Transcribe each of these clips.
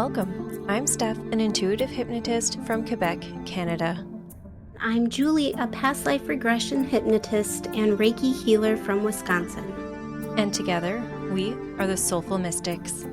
Welcome. I'm Steph, an intuitive hypnotist from Quebec, Canada. I'm Julie, a past life regression hypnotist and Reiki healer from Wisconsin. And together, we are the Soulful Mystics.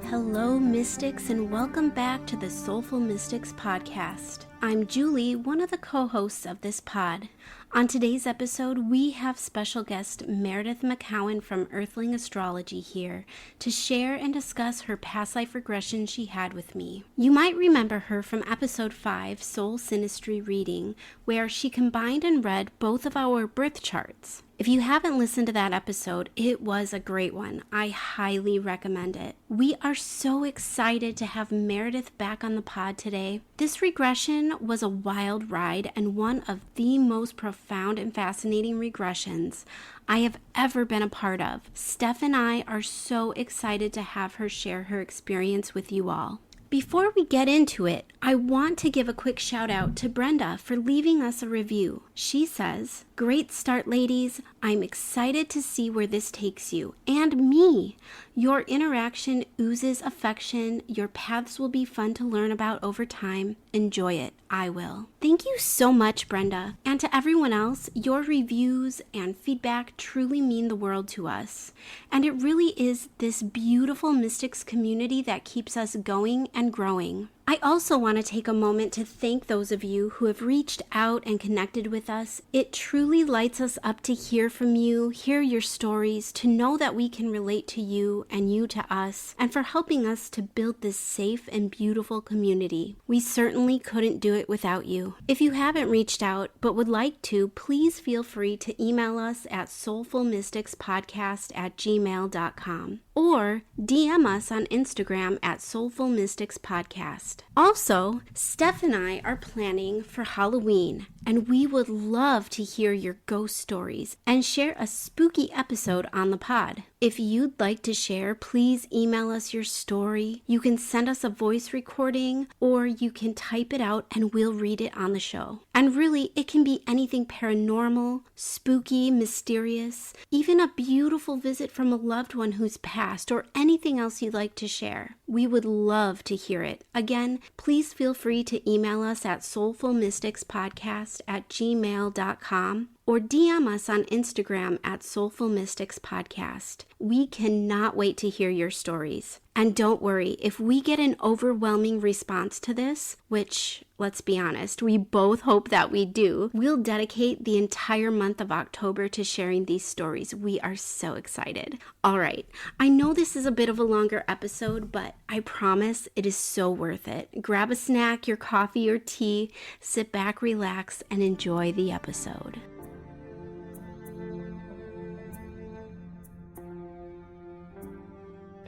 Hello, Mystics, and welcome back to the Soulful Mystics podcast. I'm Julie, one of the co-hosts of this pod. On today's episode, we have special guest Meredith McCowan from Earthling Astrology here to share and discuss her past life regression she had with me. You might remember her from episode 5, Soul Synastry Reading, where she combined and read both of our birth charts. If you haven't listened to that episode, it was a great one. I highly recommend it. We are so excited to have Meredith back on the pod today. This regression was a wild ride and one of the most profound and fascinating regressions I have ever been a part of. Steph and I are so excited to have her share her experience with you all. Before we get into it, I want to give a quick shout out to Brenda for leaving us a review. She says, "Great start, ladies. I'm excited to see where this takes you. And me. Your interaction oozes affection. Your paths will be fun to learn about over time. Enjoy it. I will." Thank you so much, Brenda. And to everyone else, your reviews and feedback truly mean the world to us. And it really is this beautiful mystics community that keeps us going and growing. I also want to take a moment to thank those of you who have reached out and connected with us. It truly lights us up to hear from you, hear your stories, to know that we can relate to you and you to us, and for helping us to build this safe and beautiful community. We certainly couldn't do it without you. If you haven't reached out but would like to, please feel free to email us at soulfulmysticspodcast@gmail.com or DM us on Instagram at Soulful Mystics Podcast. Also, Steph and I are planning for Halloween, and we would love to hear your ghost stories and share a spooky episode on the pod. If you'd like to share, please email us your story. You can send us a voice recording, or you can type it out and we'll read it on the show. And really, it can be anything paranormal, spooky, mysterious, even a beautiful visit from a loved one who's passed, or anything else you'd like to share. We would love to hear it. Again, please feel free to email us at soulfulmysticspodcast@gmail.com or DM us on Instagram at Soulful Mystics Podcast. We cannot wait to hear your stories. And don't worry, if we get an overwhelming response to this, which, let's be honest, we both hope that we do, we'll dedicate the entire month of October to sharing these stories. We are so excited. All right, I know this is a bit of a longer episode, but I promise it is so worth it. Grab a snack, your coffee or tea, sit back, relax, and enjoy the episode.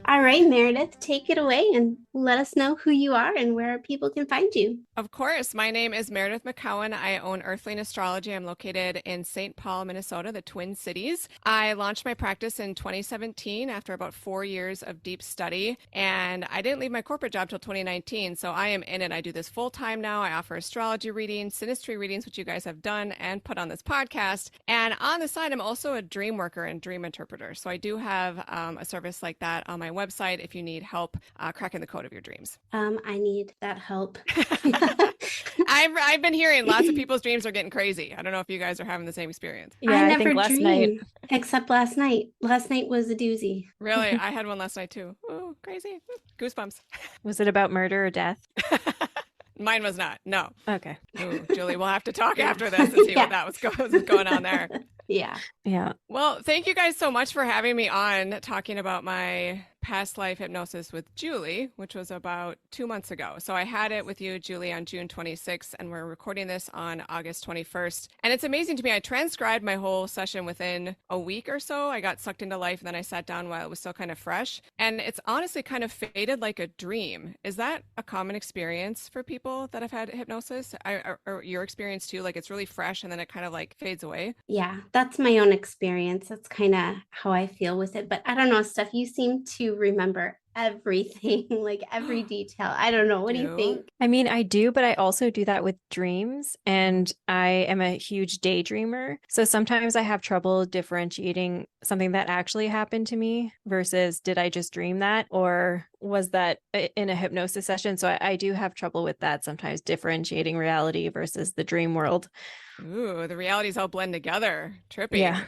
All right, Meredith, take it away and let us know who you are and where people can find you. Of course. My name is Meredith McCowan. I own Earthling Astrology. I'm located in St. Paul, Minnesota, the Twin Cities. I launched my practice in 2017 after about 4 years of deep study, and I didn't leave my corporate job till 2019, so I am in it. I do this full time now. I offer astrology readings, synastry readings, which you guys have done and put on this podcast. And on the side, I'm also a dream worker and dream interpreter. So I do have a service like that on my website if you need help cracking the code of your dreams. I need that help. I've been hearing lots of people's dreams are getting crazy. I don't know if you guys are having the same experience. Yeah, I never dream, except last night. Last night was a doozy. Really? I had one last night too. Oh, crazy. Goosebumps. Was it about murder or death? Mine was not. No. Okay. Ooh, Julie, we'll have to talk after this and see what that was going on there. Yeah. Well, thank you guys so much for having me on talking about my past life hypnosis with Julie, which was about 2 months ago. So I had it with you, Julie, on June 26th, and we're recording this on August 21st. And it's amazing to me. I transcribed my whole session within a week or so. I got sucked into life, and then I sat down while it was still kind of fresh. And it's honestly kind of faded like a dream. Is that a common experience for people that have had hypnosis? Or your experience too? Like it's really fresh, and then it kind of like fades away? Yeah, that's my own experience. That's kind of how I feel with it. But I don't know, Steph, you seem to you remember everything, like every detail. I don't know. What do you think? I mean, I do, but I also do that with dreams, and I am a huge daydreamer. So sometimes I have trouble differentiating something that actually happened to me versus did I just dream that, or was that in a hypnosis session? So I do have trouble with that sometimes, differentiating reality versus the dream world. Ooh, the realities all blend together. Trippy. Yeah.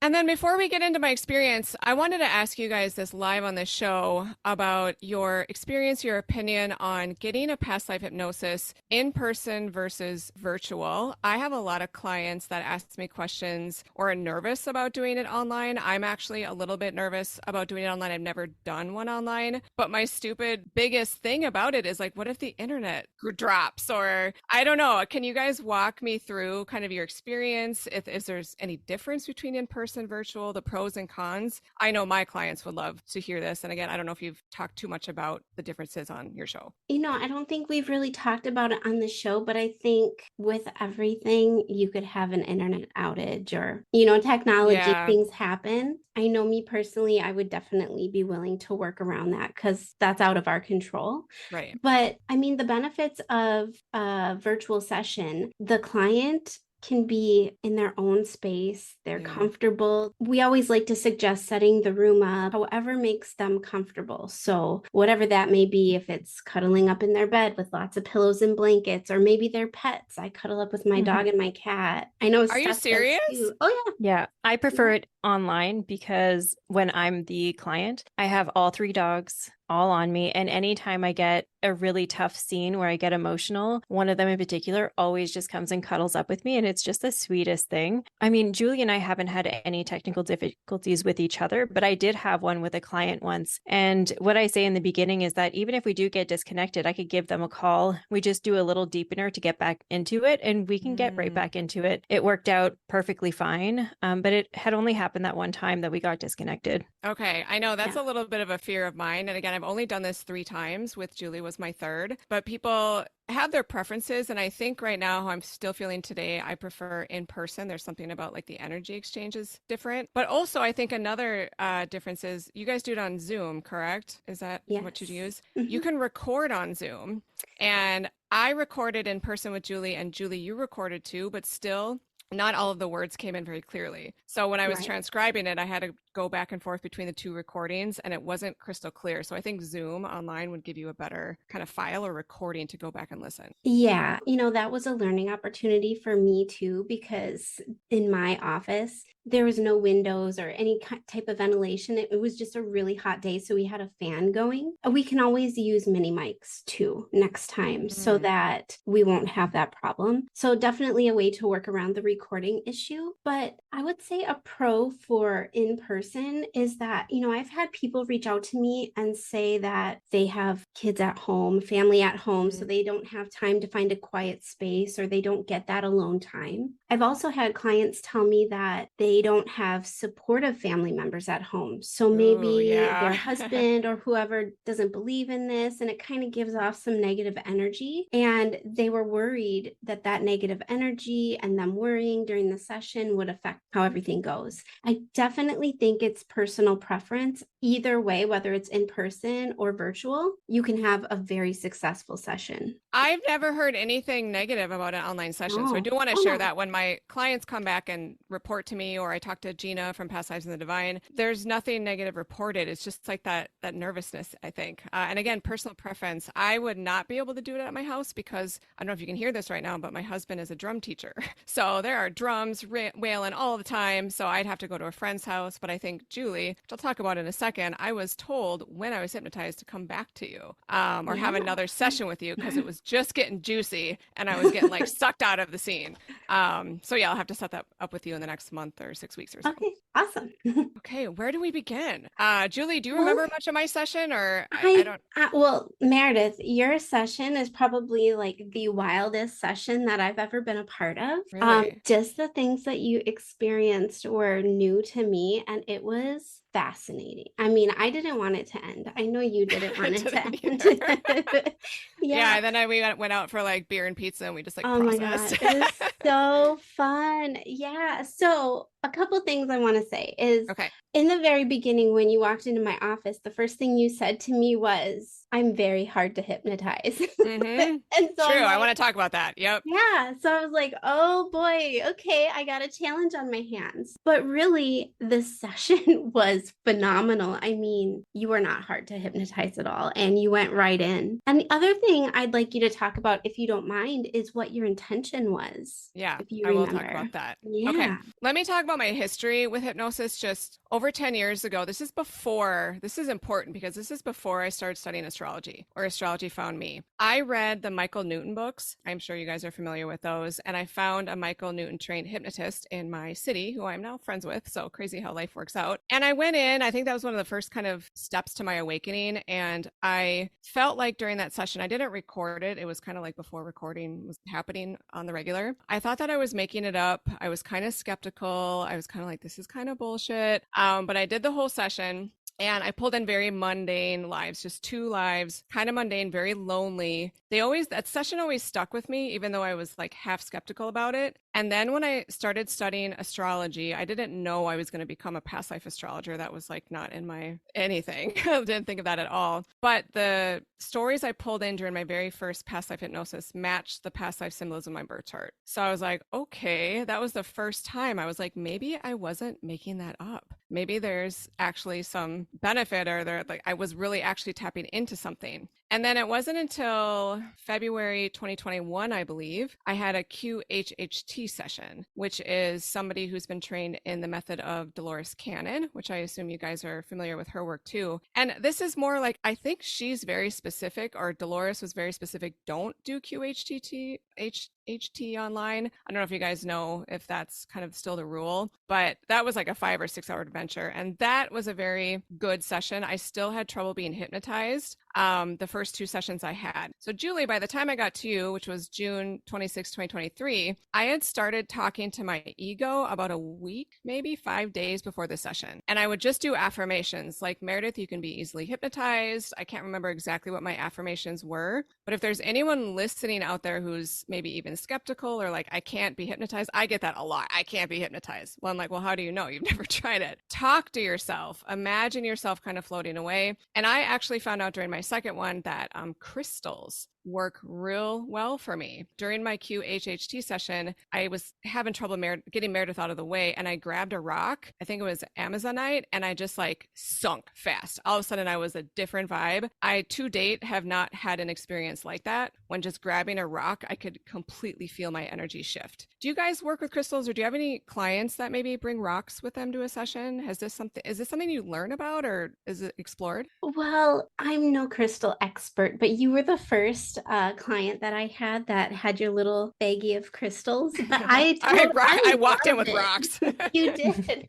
And then before we get into my experience, I wanted to ask you guys this live on this show about your experience, your opinion on getting a past life hypnosis in person versus virtual. I have a lot of clients that ask me questions or are nervous about doing it online. I'm actually a little bit nervous about doing it online. I've never done one online, but my stupid biggest thing about it is like, what if the internet drops? Or I don't know. Can you guys walk me through kind of your experience, if there's any difference between in person and virtual, the pros and cons? I know my clients would love to hear this. And again, I don't know if you've talked too much about the differences on your show. I don't think we've really talked about it on the show, but I think with everything, you could have an internet outage or, technology, things happen. I know me personally, I would definitely be willing to work around that because that's out of our control. Right. But I mean, the benefits of a virtual session, the client can be in their own space. They're comfortable. We always like to suggest setting the room up however makes them comfortable. So whatever that may be, if it's cuddling up in their bed with lots of pillows and blankets, or maybe they're pets. I cuddle up with my dog and my cat. I know. Are you serious? Oh yeah. Yeah. I prefer it online because when I'm the client, I have all 3 dogs all on me. And anytime I get a really tough scene where I get emotional, one of them in particular always just comes and cuddles up with me. And it's just the sweetest thing. I mean, Julie and I haven't had any technical difficulties with each other, but I did have one with a client once. And what I say in the beginning is that even if we do get disconnected, I could give them a call. We just do a little deepener to get back into it, and we can get right back into it. It worked out perfectly fine. But it had only happened that one time that we got disconnected. Okay. I know that's a little bit of a fear of mine. And again, I've only done this 3 times. With Julie was my 3rd, but people have their preferences. And I think right now, how I'm still feeling today, I prefer in person. There's something about like the energy exchange is different. But also I think another difference is you guys do it on Zoom, correct? Is that what you use? You can record on Zoom, and I recorded in person with Julie, and Julie, you recorded too, but still not all of the words came in very clearly. So when I was transcribing it, I had to go back and forth between the 2 recordings, and it wasn't crystal clear. So I think Zoom online would give you a better kind of file or recording to go back and listen. Yeah. That was a learning opportunity for me too, because in my office, there was no windows or any type of ventilation. It was just a really hot day. So we had a fan going. We can always use mini mics too next time so that we won't have that problem. So definitely a way to work around the recording issue. But I would say a pro for in person is that, I've had people reach out to me and say that they have kids at home, family at home, so they don't have time to find a quiet space, or they don't get that alone time. I've also had clients tell me that they don't have supportive family members at home. So maybe their husband or whoever doesn't believe in this, and it kind of gives off some negative energy. And they were worried that that negative energy and them worrying during the session would affect how everything goes. I definitely think it's personal preference. Either way, whether it's in person or virtual, you can have a very successful session. I've never heard anything negative about an online session. So I do want to share that when my clients come back and report to me, or I talk to Gina from Past Lives in the Divine, there's nothing negative reported. It's just like that nervousness, I think. And again, personal preference. I would not be able to do it at my house because I don't know if you can hear this right now, but my husband is a drum teacher. So there are drums wailing all the time. So I'd have to go to a friend's house. But I think Julie, which I'll talk about in a second, I was told when I was hypnotized to come back to you or have another session with you because it was just getting juicy and I was getting like sucked out of the scene. So yeah, I'll have to set that up with you in the next month or 6 weeks or so. Okay, awesome. Okay, where do we begin? Julie, do you remember much of my session, or I don't? Well, Meredith, your session is probably like the wildest session that I've ever been a part of. Really? Just the things that you experienced were new to me, and it was fascinating. I mean, I didn't want it to end. I know you didn't want it to end. Yeah, and then we went out for like beer and pizza, and we just like processed. My God, it was so fun. Yeah. So a couple things I want to say is Okay. in the very beginning, when you walked into my office, the first thing you said to me was, I'm very hard to hypnotize. Mm-hmm. And so True. I'm I like, want to talk about that. Yep. yeah. So I was like, oh boy, okay, I got a challenge on my hands. But really, the session was phenomenal. I mean, you were not hard to hypnotize at all, and you went right in. And the other thing I'd like you to talk about, if you don't mind, is what your intention was, Yeah, if you I will talk remember. about that. Okay, Yeah. let me talk about my history with hypnosis just over 10 years ago. This is important because this is before I started studying astrology or astrology found me. I read the Michael Newton books. I'm sure you guys are familiar with those. And I found a Michael Newton trained hypnotist in my city who I'm now friends with. So crazy how life works out. And I went in, I think that was one of the first kind of steps to my awakening. And I felt like during that session, I didn't record it. It was kind of like before recording was happening on the regular. I thought that I was making it up. I was kind of skeptical. I was kind of like, this is kind of bullshit. But I did the whole session. And I pulled in very mundane lives, just 2 lives, kind of mundane, very lonely. That session always stuck with me, even though I was like half skeptical about it. And then when I started studying astrology, I didn't know I was going to become a past life astrologer. That was like not in my anything. I didn't think of that at all. But the stories I pulled in during my very first past life hypnosis matched the past life symbolism of my birth chart. So I was like, okay, that was the first time I was like, maybe I wasn't making that up. Maybe there's actually some benefit or like I was really actually tapping into something. And then it wasn't until February 2021, I believe, I had a QHHT session, which is somebody who's been trained in the method of Dolores Cannon, which I assume you guys are familiar with her work too. And this is more like, I think she's very specific, or Dolores was very specific. Don't do QHT online. I don't know if you guys know if that's kind of still the rule, but that was like a 5 or 6 hour adventure. And that was a very good session. I still had trouble being hypnotized the first 2 sessions I had. So Julie, by the time I got to you, which was June 26, 2023, I had started talking to my ego about a week, maybe 5 days before the session. And I would just do affirmations like, Meredith, you can be easily hypnotized. I can't remember exactly what my affirmations were, but if there's anyone listening out there who's maybe even skeptical or like, I can't be hypnotized, I get that a lot. I can't be hypnotized. Well, I'm like, well, how do you know? You've never tried it. Talk to yourself. Imagine yourself kind of floating away. And I actually found out during my second one that crystals work real well for me. During my QHHT session, I was having trouble getting Meredith out of the way, and I grabbed a rock, I think it was Amazonite, and I just like sunk fast. All of a sudden I was a different vibe. I to date have not had an experience like that. When just grabbing a rock, I could completely feel my energy shift. Do you guys work with crystals, or do you have any clients that maybe bring rocks with them to a session? Is this something you learn about, or is it explored? Well, I'm no crystal expert, but you were the first client that I had your little baggie of crystals. But I walked in with it. rocks. You did.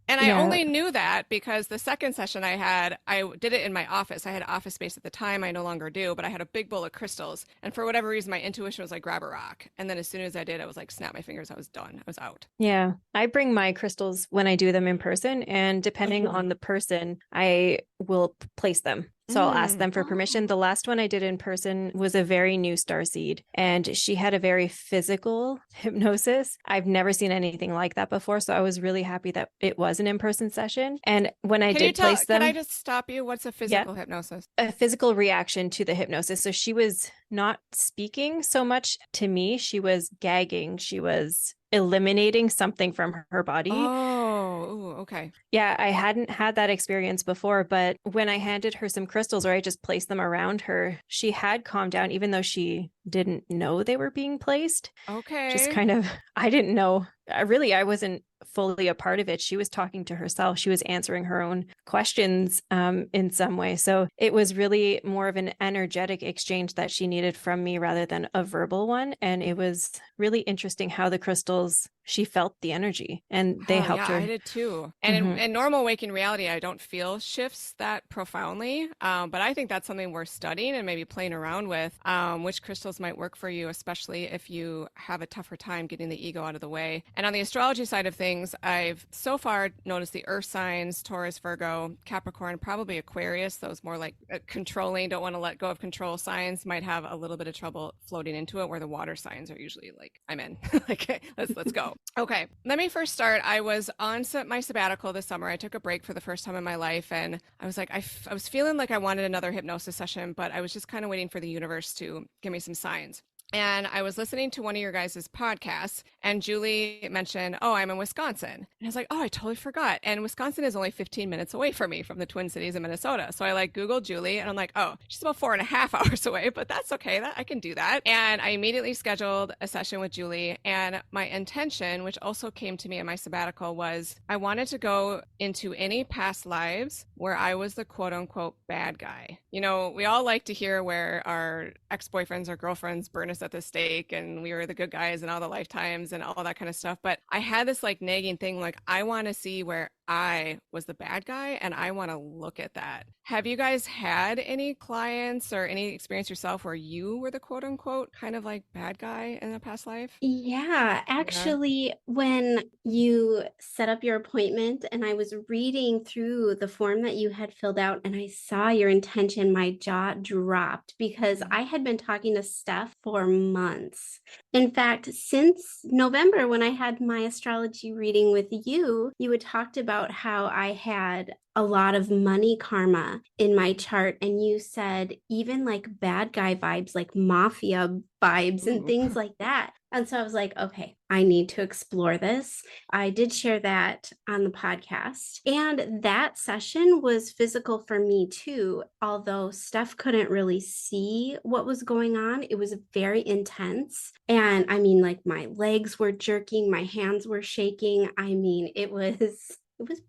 And I Yeah. only knew that because the second session I did it in my office. I had office space at the time. I no longer do, but I had a big bowl of crystals. And for whatever reason, my intuition was like, grab a rock. And then as soon as I did, I was like, snap my fingers. I was done. I was out. Yeah, I bring my crystals when I do them in person, and depending on the person, I will place them. So I'll ask them for permission. The last one I did in person was a very new starseed, and she had a very physical hypnosis. I've never seen anything like that before. So I was really happy that it was an in-person session. And when I did place them, can I just stop you? What's a physical hypnosis? a physical reaction to the hypnosis. So she was not speaking so much to me. She was gagging. She was eliminating something from her body. Oh, okay. Yeah, I hadn't had that experience before, but when I handed her some crystals or I just placed them around her, she had calmed down, even though she didn't know they were being placed. Okay. Just kind of, I didn't know. I wasn't fully a part of it. She was talking to herself. She was answering her own questions in some way. So it was really more of an energetic exchange that she needed from me rather than a verbal one. And it was really interesting how the crystals, she felt the energy and they helped her. I did too. too. And in normal waking reality, I don't feel shifts that profoundly. But I think that's something worth studying and maybe playing around with, which crystals might work for you, especially if you have a tougher time getting the ego out of the way. And on the astrology side of things, I've so far noticed the earth signs, Taurus, Virgo, Capricorn, probably Aquarius, those more like controlling, don't want to let go of control signs, might have a little bit of trouble floating into it, where the water signs are usually like, I'm in. Like, let's go. Okay, let me first start. I was on my sabbatical this summer. I took a break for the first time in my life, and I was like, I was feeling like I wanted another hypnosis session, but I was just kind of waiting for the universe to give me some signs. And I was listening to one of your guys' podcasts, and Julie mentioned, oh, I'm in Wisconsin. And I was like, oh, I totally forgot. And Wisconsin is only 15 minutes away from me, from the Twin Cities in Minnesota. So I like Googled Julie, and I'm like, oh, she's about 4.5 hours away, but that's okay. I can do that. And I immediately scheduled a session with Julie. And my intention, which also came to me in my sabbatical, was I wanted to go into any past lives where I was the quote unquote bad guy. You know, we all like to hear where our ex-boyfriends or girlfriends burn us at the stake and we were the good guys and all the lifetimes and all that kind of stuff. But I had this like nagging thing, like I want to see where I was the bad guy and I want to look at that. Have you guys had any clients or any experience yourself where you were the quote unquote kind of like bad guy in a past life? Yeah, actually, when you set up your appointment and I was reading through the form that you had filled out and I saw your intention, my jaw dropped because I had been talking to Steph for months. In fact, since November, when I had my astrology reading with you, you had talked about how I had a lot of money karma in my chart. And you said even like bad guy vibes, like mafia vibes and things like that. And so I was like, okay, I need to explore this. I did share that on the podcast. And that session was physical for me too. Although Steph couldn't really see what was going on, it was very intense. And I mean, like my legs were jerking, my hands were shaking. I mean, it was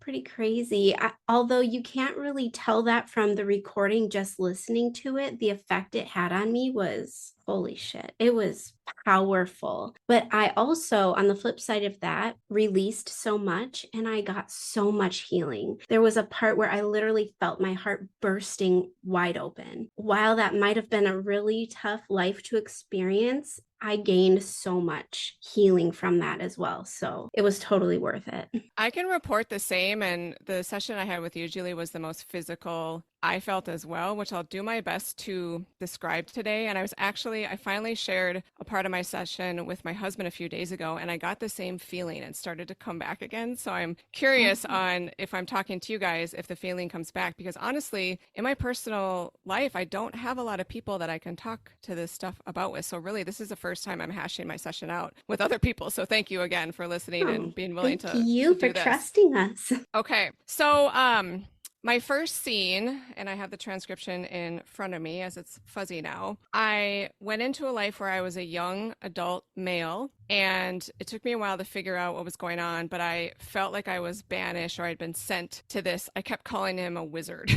pretty crazy. Although you can't really tell that from the recording, just listening to it, the effect it had on me was holy shit. It was powerful. But I also, on the flip side of that, released so much and I got so much healing. There was a part where I literally felt my heart bursting wide open. While that might have been a really tough life to experience, I gained so much healing from that as well. So it was totally worth it. I can report the same. And the session I had with you, Julie, was the most physical I felt as well, which I'll do my best to describe today. And I finally shared a part of my session with my husband a few days ago, and I got the same feeling and started to come back again. So I'm curious on if I'm talking to you guys, if the feeling comes back, because honestly, in my personal life, I don't have a lot of people that I can talk to this stuff about with. So really, this is the first time I'm hashing my session out with other people. So thank you again for listening and being willing to you to for do this. Trusting us. Okay. So, my first scene, and I have the transcription in front of me as it's fuzzy now, I went into a life where I was a young adult male, and it took me a while to figure out what was going on, but I felt like I was banished or I'd been sent to this. I kept calling him a wizard.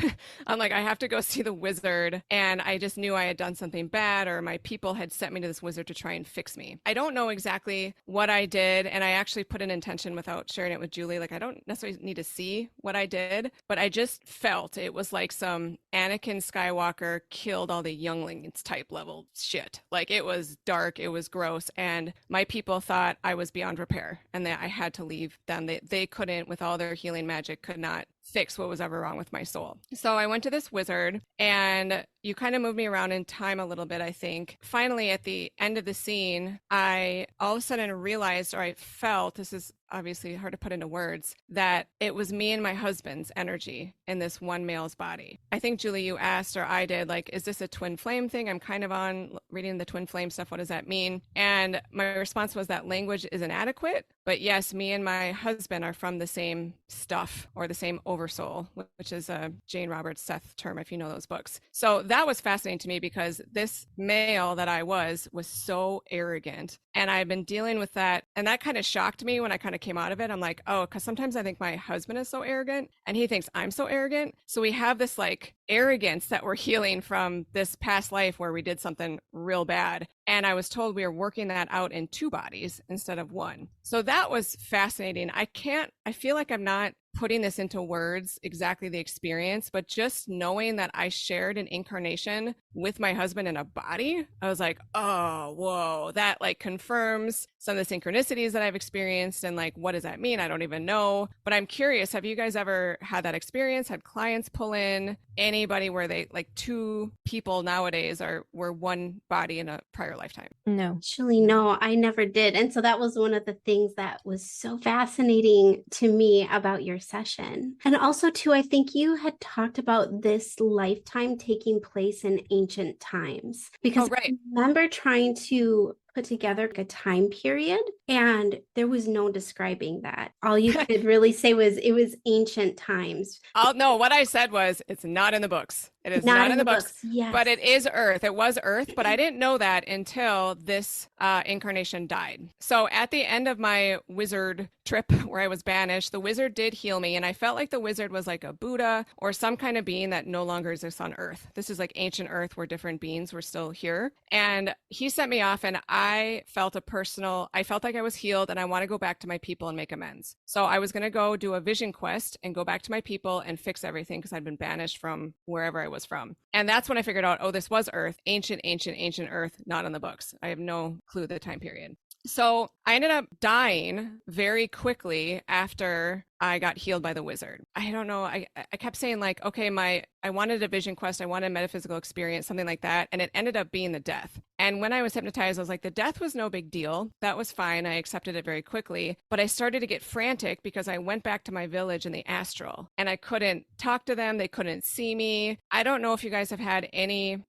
I'm like, I have to go see the wizard, and I just knew I had done something bad or my people had sent me to this wizard to try and fix me. I don't know exactly what I did, and I actually put an intention without sharing it with Julie. Like, I don't necessarily need to see what I did, but I just felt it was like some Anakin Skywalker killed all the younglings type level shit. Like, it was dark, it was gross, and my people thought I was beyond repair and that I had to leave them. They couldn't, with all their healing magic, could not fix what was ever wrong with my soul. So I went to this wizard, and you kind of moved me around in time a little bit, I think. Finally, at the end of the scene, I all of a sudden realized, or I felt, this is obviously hard to put into words, that it was me and my husband's energy in this one male's body. I think, Julie, you asked, or I did, like, is this a twin flame thing? I'm kind of on reading the twin flame stuff. What does that mean? And my response was that language is inadequate. But yes, me and my husband are from the same stuff, or the same oversoul, which is a Jane Roberts Seth term, if you know those books. So that was fascinating to me because this male that I was so arrogant. And I've been dealing with that. And that kind of shocked me when I kind of came out of it. I'm like, oh, because sometimes I think my husband is so arrogant and he thinks I'm so arrogant. So we have this like arrogance that we're healing from this past life where we did something real bad. And I was told we were working that out in two bodies instead of one. So that was fascinating. I feel like I'm not putting this into words, exactly the experience, but just knowing that I shared an incarnation with my husband in a body, I was like, oh, whoa, that like confirms some of the synchronicities that I've experienced. And like, what does that mean? I don't even know. But I'm curious, have you guys ever had that experience? Had clients pull in anybody where they like two people nowadays were one body in a prior lifetime? No. Actually, no, I never did. And so that was one of the things that was so fascinating to me about your session. And also, too, I think you had talked about this lifetime taking place in ancient times, because Oh, right. I remember trying to put together a time period and there was no describing that. All you could really say was it was ancient times. No, what I said was it's not in the books. It is Not not in the books. Yes. But it is Earth. It was Earth, but I didn't know that until this incarnation died. So at the end of my wizard trip where I was banished, the wizard did heal me. And I felt like the wizard was like a Buddha or some kind of being that no longer exists on Earth. This is like ancient Earth where different beings were still here. And he sent me off and I felt like I was healed and I want to go back to my people and make amends. So I was going to go do a vision quest and go back to my people and fix everything because I'd been banished from wherever I was from. And that's when I figured out, oh, this was Earth, ancient Earth, not in the books. I have no clue the time period. So I ended up dying very quickly after I got healed by the wizard. I don't know. I kept saying like, okay, I wanted a vision quest. I wanted a metaphysical experience, something like that. And it ended up being the death. And when I was hypnotized, I was like, the death was no big deal. That was fine. I accepted it very quickly. But I started to get frantic because I went back to my village in the astral and I couldn't talk to them. They couldn't see me. I don't know if you guys have had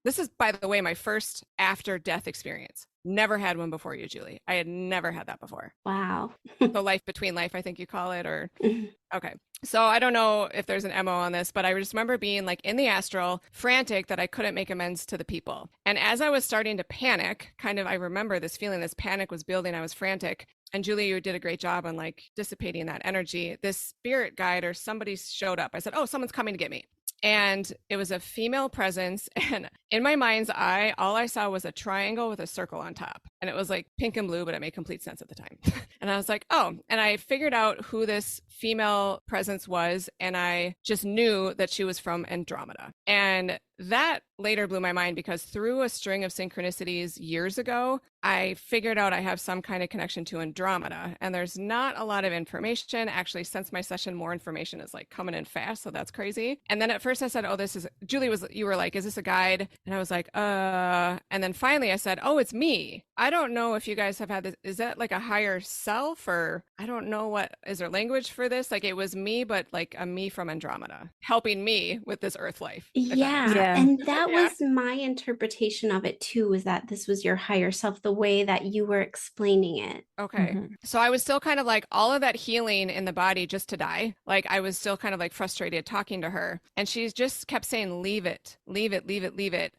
this is, by the way, my first after death experience. Never had one before you, Julie. I had never had that before. Wow. The life between life, I think you call it, or okay. So I don't know if there's an MO on this, but I just remember being like in the astral, frantic that I couldn't make amends to the people. And as I was starting to panic, I remember this feeling, this panic was building. I was frantic. And Julie, you did a great job on like dissipating that energy. This spirit guide or somebody showed up. I said, oh, someone's coming to get me. And it was a female presence. And in my mind's eye, all I saw was a triangle with a circle on top. And it was like pink and blue, but it made complete sense at the time. And I was like, oh, and I figured out who this female presence was. And I just knew that she was from Andromeda. And that later blew my mind because through a string of synchronicities years ago, I figured out I have some kind of connection to Andromeda. And there's not a lot of information. Actually, since my session, more information is like coming in fast. So that's crazy. And then at first I said, oh, you were like, is this a guide? And I was like, and then finally I said, oh, it's me. I don't know if you guys have had this. Is that like a higher self or I don't know is there language for this? Like it was me, but like a me from Andromeda helping me with this Earth life. Yeah. And that was my interpretation of it too, was that this was your higher self, the way that you were explaining it. Okay. Mm-hmm. So I was still kind of like all of that healing in the body just to die. Like I was still kind of like frustrated talking to her and she just kept saying, leave it.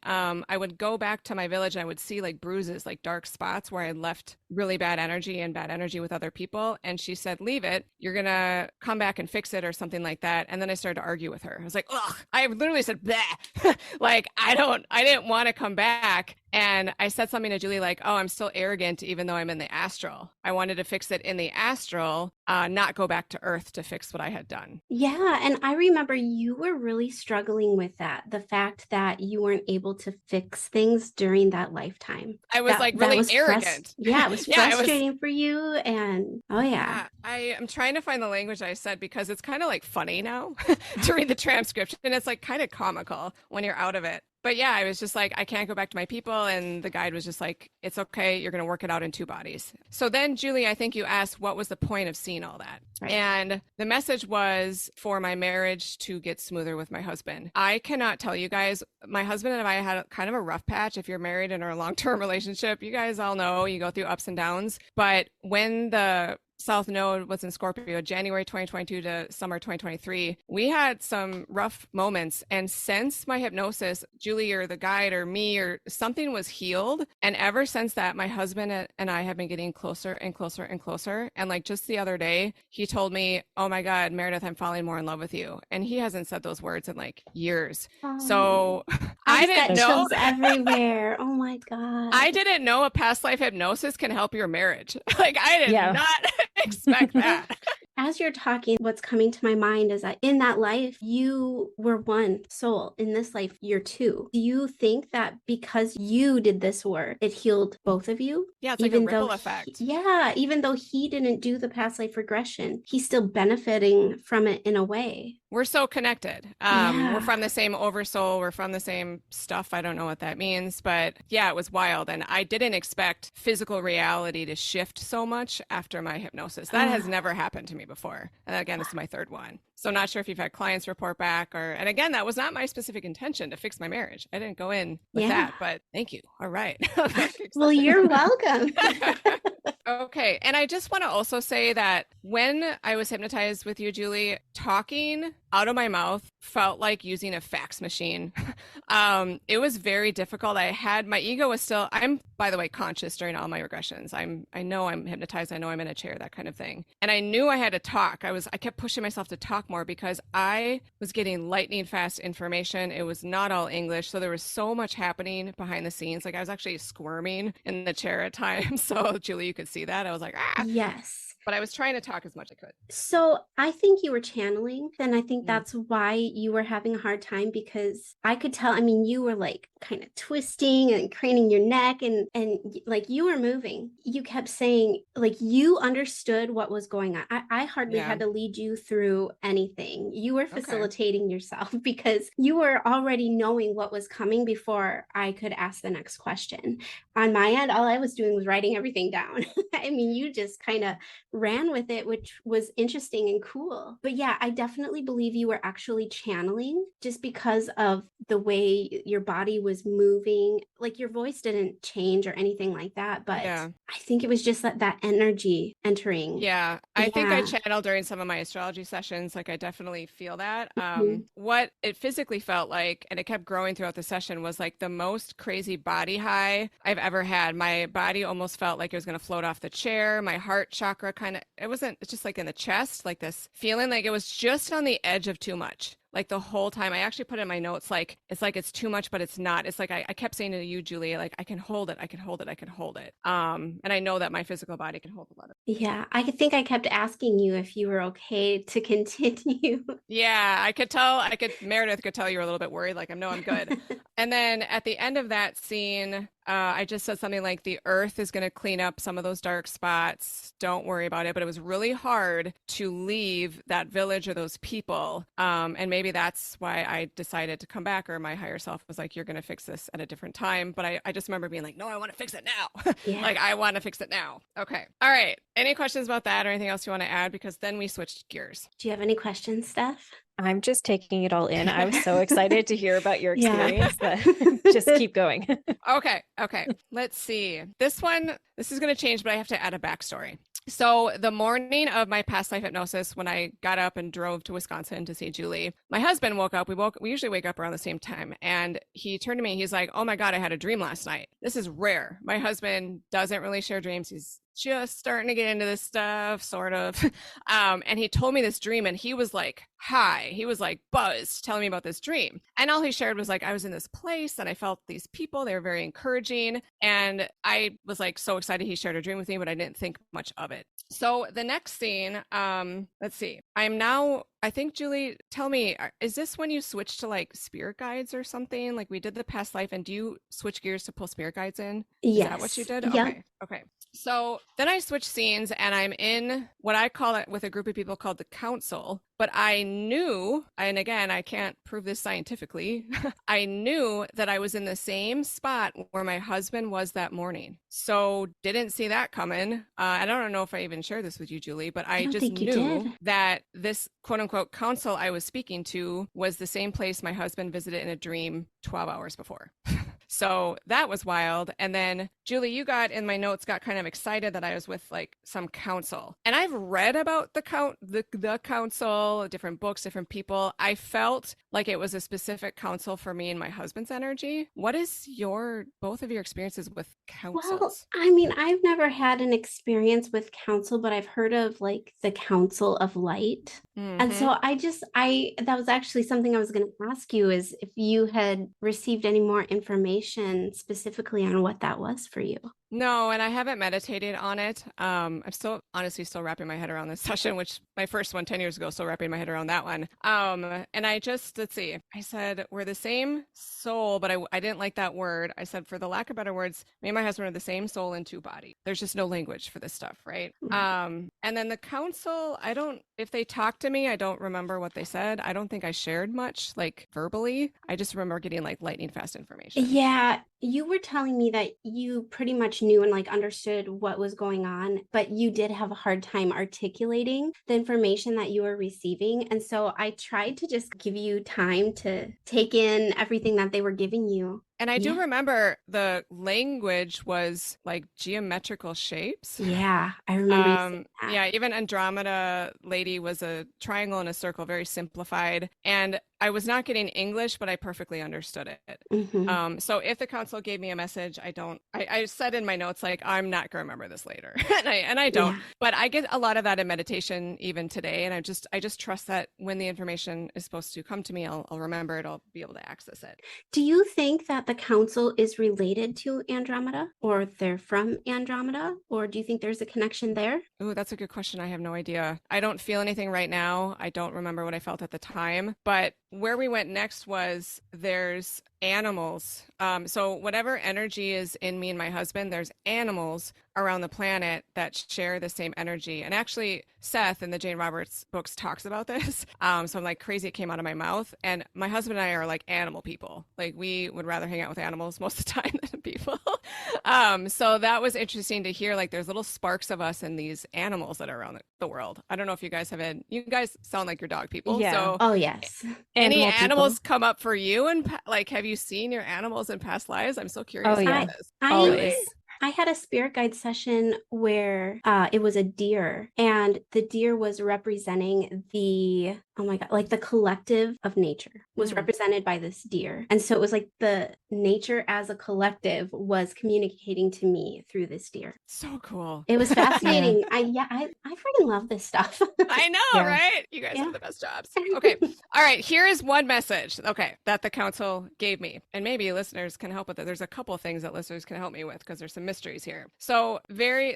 I would go back to my village and I would see like bruises, like dark spots where I left really bad energy with other people. And she said, leave it. You're going to come back and fix it or something like that. And then I started to argue with her. I was like, ugh, I literally said, bleh. Like, I didn't want to come back. And I said something to Julie like, oh, I'm still arrogant even though I'm in the astral. I wanted to fix it in the astral, not go back to Earth to fix what I had done. Yeah. And I remember you were really struggling with that. The fact that you weren't able to fix things during that lifetime. I was really arrogant. It was frustrating for you. And I am trying to find the language I said because it's kind of like funny now to read the transcription. And it's like kind of comical when you're out of it. But yeah, I was just like, I can't go back to my people. And the guide was just like, it's okay. You're going to work it out in two bodies. So then, Julie, I think you asked, what was the point of seeing all that? Right. And the message was for my marriage to get smoother with my husband. I cannot tell you guys, my husband and I had kind of a rough patch. If you're married in a long-term relationship, you guys all know you go through ups and downs. But when the South Node was in Scorpio, January 2022 to summer 2023, we had some rough moments. And since my hypnosis, Julie or the guide or me or something was healed. And ever since that, my husband and I have been getting closer and closer and closer. And like just the other day, he told me, oh my God, Meredith, I'm falling more in love with you. And he hasn't said those words in like years. So I didn't know. Everywhere. Oh my God. I didn't know a past life hypnosis can help your marriage. Like I did not expect that. as you're talking, what's coming to my mind is that in that life, you were one soul. In this life, you're two. Do you think that because you did this work, it healed both of you? Yeah, it's like a Even though, ripple effect. even though he didn't do the past life regression, he's still benefiting from it in a way. We're so connected. We're Yeah. from the same oversoul. We're from the same stuff. I don't know what that means, but yeah, it was wild. And I didn't expect physical reality to shift so much after my hypnosis. That has never happened to me before. And again, this is my third one. So not sure if you've had clients report back and again, that was not my specific intention to fix my marriage. I didn't go in with that, but thank you. All right. Well, you're welcome. Okay. And I just want to also say that when I was hypnotized with you, Julie, talking out of my mouth felt like using a fax machine. It was very difficult. My ego was still, I'm, by the way, conscious during all my regressions. I know I'm hypnotized. I know I'm in a chair, that kind of thing. And I knew I had to talk. I kept pushing myself to talk more because I was getting lightning fast information. It was not all English. So there was so much happening behind the scenes. Like I was actually squirming in the chair at times. So Julie, you could see that. I was like, ah. Yes. But I was trying to talk as much as I could. So I think you were channeling, and I think that's why you were having a hard time, because I could tell, I mean, you were like kind of twisting and craning your neck and like you were moving. You kept saying like you understood what was going on. I hardly had to lead you through anything. You were facilitating yourself because you were already knowing what was coming before I could ask the next question. On my end, all I was doing was writing everything down. I mean, you just kind of ran with it, which was interesting and cool. But yeah, I definitely believe you were actually channeling just because of the way your body was moving. Like your voice didn't change or anything like that, but I think it was just that energy entering. Yeah, I think I channeled during some of my astrology sessions. Like I definitely feel that. What it physically felt like, and it kept growing throughout the session, was like the most crazy body high I've ever had. My body almost felt like it was going to float off the chair. My heart chakra it's just like in the chest, like this feeling like it was just on the edge of too much. Like the whole time. I actually put in my notes, like, it's too much, but it's not. It's like, I kept saying to you, Julie, like, I can hold it. I can hold it. I can hold it. And I know that my physical body can hold a lot of it. Yeah. I think I kept asking you if you were okay to continue. Yeah. Meredith could tell you were a little bit worried. Like, I'm good. And then at the end of that scene, I just said something like, the earth is going to clean up some of those dark spots. Don't worry about it. But it was really hard to leave that village or those people. And maybe that's why I decided to come back, or my higher self was like, you're going to fix this at a different time. But I just remember being like, no, I want to fix it now. Like, I want to fix it now. Okay. All right. Any questions about that or anything else you want to add? Because then we switched gears. Do you have any questions, Steph? I'm just taking it all in. I was so excited to hear about your experience that just keep going. Okay. Let's see. This is going to change, but I have to add a backstory. So the morning of my past life hypnosis, when I got up and drove to Wisconsin to see Julie, my husband woke up. We usually wake up around the same time. And he turned to me. He's like, oh my God, I had a dream last night. This is rare. My husband doesn't really share dreams. He's just starting to get into this stuff, sort of. And he told me this dream, and he was like high. He was like buzzed telling me about this dream. And all he shared was like, I was in this place and I felt these people. They were very encouraging. And I was like so excited he shared a dream with me, but I didn't think much of it. So the next scene, let's see. I think, Julie, tell me, is this when you switch to like spirit guides or something? Like we did the past life, and do you switch gears to pull spirit guides in? Yes. Is that what you did? Yep. Okay. So then I switched scenes, and I'm in what I call it with a group of people called the council. But I knew, and again, I can't prove this scientifically, I knew that I was in the same spot where my husband was that morning. So didn't see that coming. I don't know if I even shared this with you, Julie, but I just knew that this quote unquote council I was speaking to was the same place my husband visited in a dream 12 hours before. So that was wild. And then Julie, you got in my notes, got kind of excited that I was with like some council. And I've read about the council, different books, different people. I felt like it was a specific council for me and my husband's energy. What is both of your experiences with councils? Well, I mean, I've never had an experience with council, but I've heard of like the Council of Light. Mm-hmm. And so that was actually something I was going to ask you, is if you had received any more information specifically on what that was for you. No, and I haven't meditated on it. I'm still honestly still wrapping my head around this session, which my first one 10 years ago, still wrapping my head around that one. And I just, let's see, I said, we're the same soul, but I didn't like that word. I said, for the lack of better words, me and my husband are the same soul in two bodies. There's just no language for this stuff, right? And then the council, if they talked to me, I don't remember what they said. I don't think I shared much, like verbally. I just remember getting like lightning fast information. Yeah, you were telling me that you pretty much knew and like understood what was going on, but you did have a hard time articulating the information that you were receiving. And so I tried to just give you time to take in everything that they were giving you. And I do remember the language was like geometrical shapes. Yeah, I remember you saying that. Yeah, even Andromeda lady was a triangle and a circle, very simplified. And I was not getting English, but I perfectly understood it. So if the council gave me a message, I said in my notes, like, I'm not going to remember this later. and I don't, but I get a lot of that in meditation even today. And I just trust that when the information is supposed to come to me, I'll remember it. I'll be able to access it. Do you think that the council is related to Andromeda, or they're from Andromeda, or do you think there's a connection there? Oh, that's a good question. I have no idea. I don't feel anything right now. I don't remember what I felt at the time, but where we went next was there's animals. So whatever energy is in me and my husband, there's animals around the planet that share the same energy. And actually, Seth in the Jane Roberts books talks about this. So I'm like, crazy, it came out of my mouth. And my husband and I are like animal people. Like, we would rather hang out with animals most of the time than people. So that was interesting to hear. Like, there's little sparks of us and these animals that are around the world. I don't know if you guys you guys sound like you're dog people. Yeah. So Oh, yes. any animals come up for you? And like, have you seen your animals in past lives? I'm so curious about this. Always. I had a spirit guide session where it was a deer, and the deer was representing the, oh my God, like the collective of nature was represented by this deer. And so it was like the nature as a collective was communicating to me through this deer. So cool. It was fascinating. I freaking love this stuff. I know, right? You guys have the best jobs. Okay. All right. Here is one message, that the council gave me. And maybe listeners can help with it. There's a couple of things that listeners can help me with because there's some mysteries here. So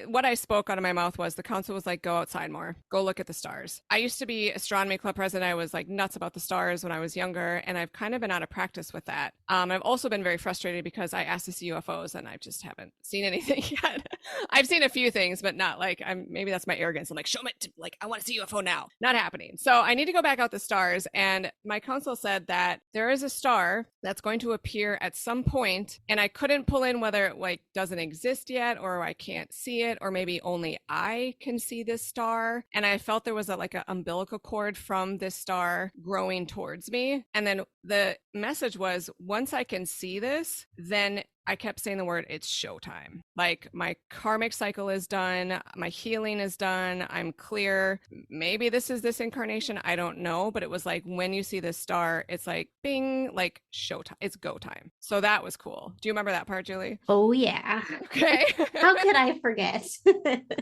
what I spoke out of my mouth was the council was like, go outside more, go look at the stars. I used to be astronomy club president. I was like nuts about the stars when I was younger, and I've kind of been out of practice with that. I've also been very frustrated because I asked to see UFOs and I just haven't seen anything yet. I've seen a few things, but not like maybe that's my arrogance. I'm like, show me, like, I want to see UFO now. Not happening. So I need to go back out the stars. And my council said that there is a star that's going to appear at some point, and I couldn't pull in whether it like doesn't exist yet, or I can't see it, or maybe only I can see this star. And I felt there was like an umbilical cord from this star growing towards me. And then the message was, once I can see this, then I kept saying the word, it's showtime. Like, my karmic cycle is done. My healing is done. I'm clear. Maybe this is this incarnation. I don't know. But it was like, when you see this star, it's like, bing, like showtime. It's go time. So that was cool. Do you remember that part, Julie? Oh, yeah. Okay. How could I forget?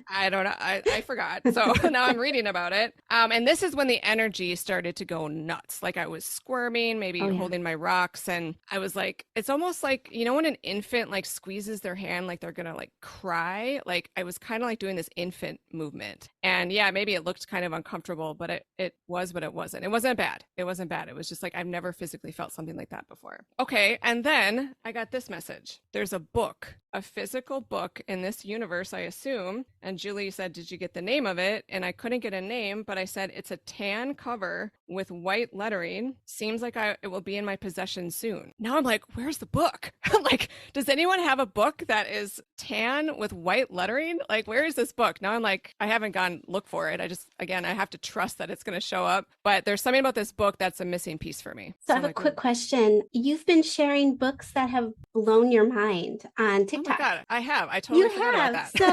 I don't know. I forgot. So now I'm reading about it. And this is when the energy started to go nuts. Like, I was squirming, maybe holding my rocks. And I was like, it's almost like, you know, when an infant like squeezes their hand like they're gonna like cry, like I was kind of like doing this infant movement. And yeah, maybe it looked kind of uncomfortable, but it was, but it wasn't. It wasn't bad. It wasn't bad. It was just like, I've never physically felt something like that before. Okay. And then I got this message. There's a book, a physical book in this universe, I assume. And Julie said, did you get the name of it? And I couldn't get a name, but I said, it's a tan cover with white lettering. Seems like it will be in my possession soon. Now I'm like, where's the book? Like, does anyone have a book that is tan with white lettering? Like, where is this book? Now I'm like, I haven't gone look for it. I have to trust that it's going to show up. But there's something about this book that's a missing piece for me. So I have a quick question. You've been sharing books that have blown your mind on TikTok. Oh my God, I have. I totally forgot about that. So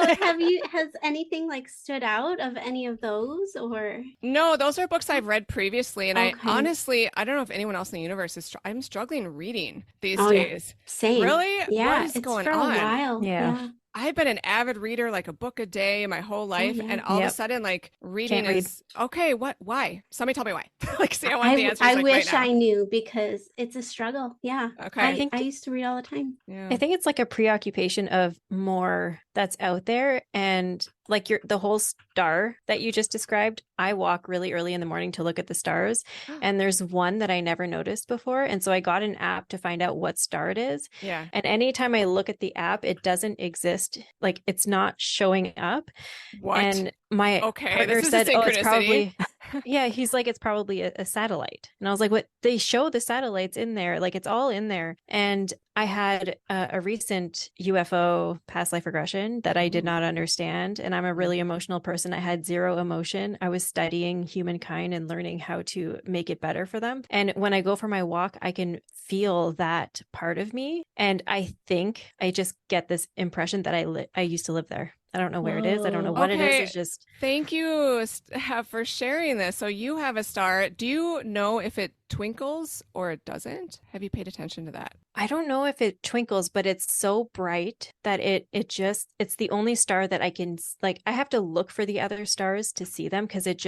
has anything like stood out of any of those, or? No, those are books I've read previously. And I honestly, I don't know if anyone else in the universe I'm struggling reading these days. Yeah. Same. Really? Yeah. What is it's going for on? A while. Yeah. I've been an avid reader, like a book a day my whole life. yeah. And all of a Yep. sudden, like reading Can't read. is okay. Why? Somebody tell me why. Like, see, I want the I answers like right wish now. I knew because it's a struggle. Yeah. I Okay. I think used to read all the time. Yeah. I think it's like a preoccupation of more that's out there, and like the whole star that you just described. I walk really early in the morning to look at the stars, and there's one that I never noticed before, and so I got an app to find out what star it is. Yeah. And anytime I look at the app, it doesn't exist. Like it's not showing up. What? And my Okay. partner This is a said, "Oh, it's synchronicity. probably." Yeah, he's like, it's probably a satellite. And I was like, what? They show the satellites in there. Like it's all in there. And I had a recent UFO past life regression that I did Ooh. not understand. And I'm a really emotional person. I had zero emotion. I was studying humankind and learning how to make it better for them. And when I go for my walk, I can feel that part of me. And I think I just get this impression that I used to live there. I don't know where it is. I don't know Whoa. what it is. Okay. It's just Thank you for sharing this. So you have a star. Do you know if it twinkles or it doesn't? Have you paid attention to that? I don't know if it twinkles, but it's so bright that it's the only star that I can like I have to look for the other stars to see them because it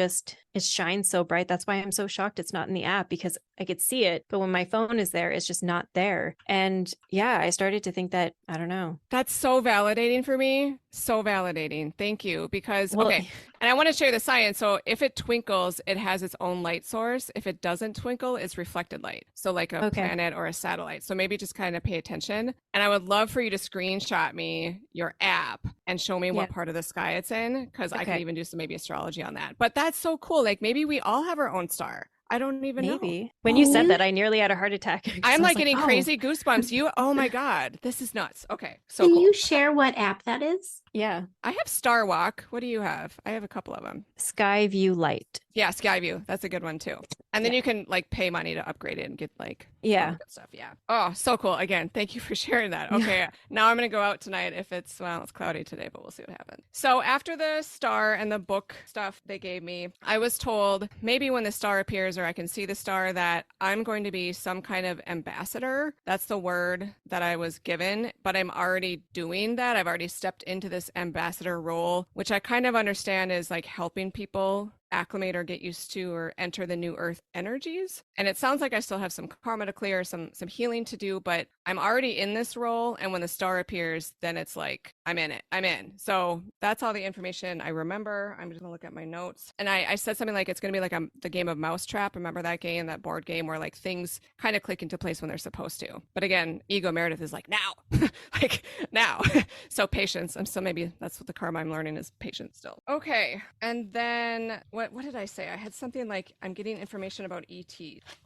shines so bright. That's why I'm so shocked it's not in the app because I could see it, but when my phone is there, it's just not there. And yeah, I started to think that I don't know. That's so validating for me. So validating. Thank you. Because, Well, okay, and I want to share the science. So if it twinkles, it has its own light source. If it doesn't twinkle, it's reflected light. So like a okay. planet or a satellite. So maybe just kind of pay attention. And I would love for you to screenshot me your app and show me what Yeah. part of the sky it's in, because I could Okay. even do some maybe astrology on that. But that's so cool. Like maybe we all have our own star. I don't even know. Maybe. When you said Oh. that, I nearly had a heart attack. 'cause I I'm was like getting oh, crazy goosebumps. Oh my God, this is nuts. Okay, so Can cool. you share what app that is? Yeah. I have Star Walk. What do you have? I have a couple of them. Sky View Light. Yeah, Skyview. That's a good one too. And then Yeah. you can like pay money to upgrade it and get like all Yeah. the good stuff. Yeah. Oh, so cool. Again, thank you for sharing that. Okay. Now I'm gonna go out tonight if it's it's cloudy today, but we'll see what happens. So after the star and the book stuff they gave me, I was told maybe when the star appears or I can see the star that I'm going to be some kind of ambassador. That's the word that I was given, but I'm already doing that. I've already stepped into this ambassador role, which I kind of understand is like helping people acclimate or get used to or enter the new earth energies. And it sounds like I still have some karma to clear, some healing to do, but I'm already in this role. And when the star appears, then it's like I'm in it. I'm in. So that's all the information I remember. I'm just gonna look at my notes. And I said something like it's gonna be like the game of Mousetrap. Remember that game, that board game where like things kind of click into place when they're supposed to. But again, ego Meredith is like now. like now. So patience. I'm still maybe that's what the karma I'm learning is patience still. Okay. And then what did I say? I had something like I'm getting information about ET,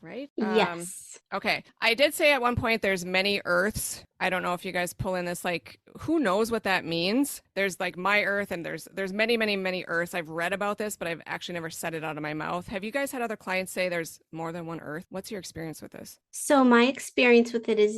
right? Yes. Okay. I did say at one point there's many Earths. I don't know if you guys pull in this, like, who knows what that means? There's like my Earth and there's many, many, many Earths. I've read about this, but I've actually never said it out of my mouth. Have you guys had other clients say there's more than one Earth? What's your experience with this? So my experience with it is